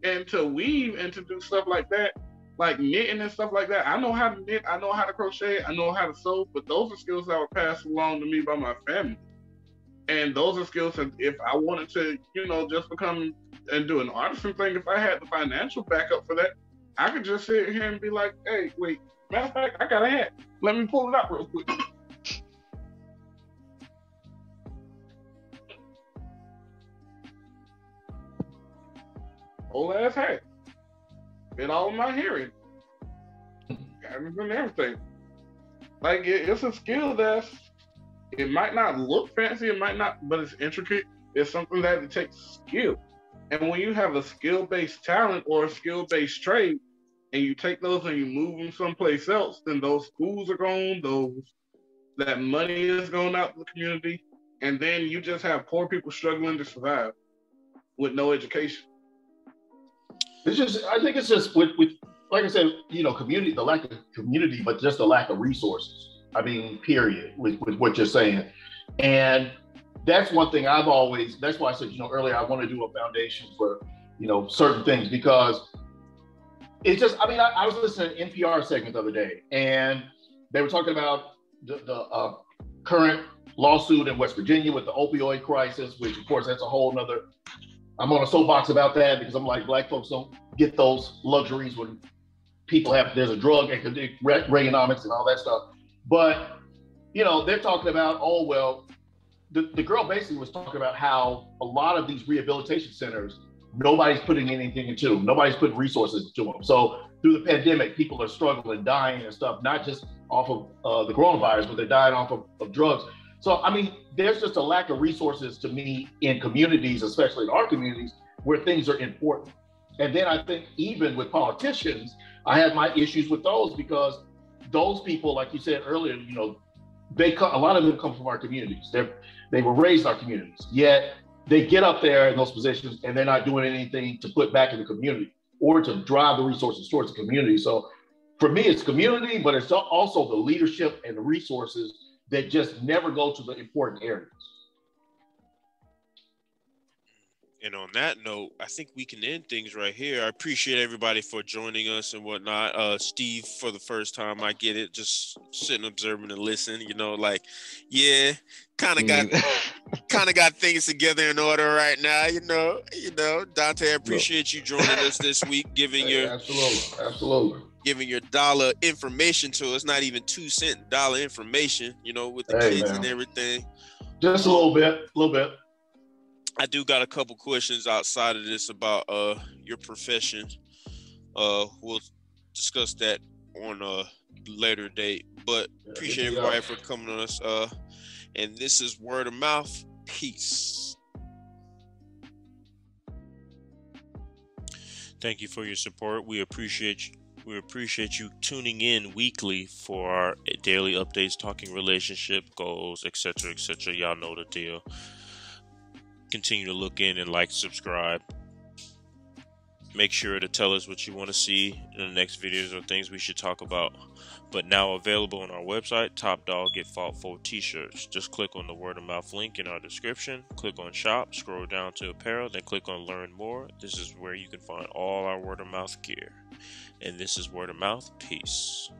And to weave and to do stuff like that, like knitting and stuff like that. I know how to knit, I know how to crochet, I know how to sew, but those are skills that were passed along to me by my family. And those are skills that if I wanted to, just become and do an artisan thing, if I had the financial backup for that, I could just sit here and be like, hey, wait, matter of fact, I got a hat. Let me pull it out real quick. Whole ass hat. Fit all of my hearing. Got everything. Like it's a skill that's, it might not look fancy, it might not, but it's intricate. It's something that it takes skill. And when you have a skill-based talent or a skill-based trade, and you take those and you move them someplace else, then those schools are gone, that money is going out to the community, and then you just have poor people struggling to survive with no education. It's just, I think it's just with like I said, community, the lack of community, but just the lack of resources. I mean, period, with what you're saying. And that's one thing I've always, that's why I said, earlier, I want to do a foundation for, certain things, because it's just, I mean, I was listening to an NPR segment the other day, and they were talking about the current lawsuit in West Virginia with the opioid crisis, which of course, that's a whole nother, I'm on a soapbox about that because I'm like, Black folks don't get those luxuries when people have, there's a drug and Reaganomics and all that stuff. But, they're talking about, oh, well, the girl basically was talking about how a lot of these rehabilitation centers, nobody's putting anything into them. Nobody's putting resources into them. So through the pandemic, people are struggling, dying and stuff, not just off of the coronavirus, but they're dying off of drugs. So, I mean, there's just a lack of resources to me in communities, especially in our communities, where things are important. And then I think even with politicians, I have my issues with those, because those people, like you said earlier, a lot of them come from our communities. They were raised in our communities, yet they get up there in those positions and they're not doing anything to put back in the community or to drive the resources towards the community. So for me, it's community, but it's also the leadership and the resources that just never go to the important areas. And on that note, I think we can end things right here. I appreciate everybody for joining us and whatnot. Steve, for the first time, I get it. Just sitting, observing, and listen. Yeah, kind of got things together in order right now. Dante, I appreciate you joining us this week, giving absolutely giving your dollar information to us. Not even 2-cent dollar information. With the kids and everything. Just a little bit. I do got a couple questions outside of this about your profession. We'll discuss that on a later date. But appreciate everybody for coming on us. And this is Word of Mouth. Peace. Thank you for your support. We appreciate you. We appreciate you tuning in weekly for our daily updates, talking relationship goals, etc., etc. Y'all know the deal. Continue to look in and subscribe. Make sure to tell us what you want to see in the next videos or things we should talk about. But now available on our website, Top Dog Get Fought For t-shirts. Just click on the Word of Mouth link in our description. Click on Shop, scroll down to Apparel, then click on Learn More. This is where you can find all our Word of Mouth gear. And this is Word of Mouth. Peace.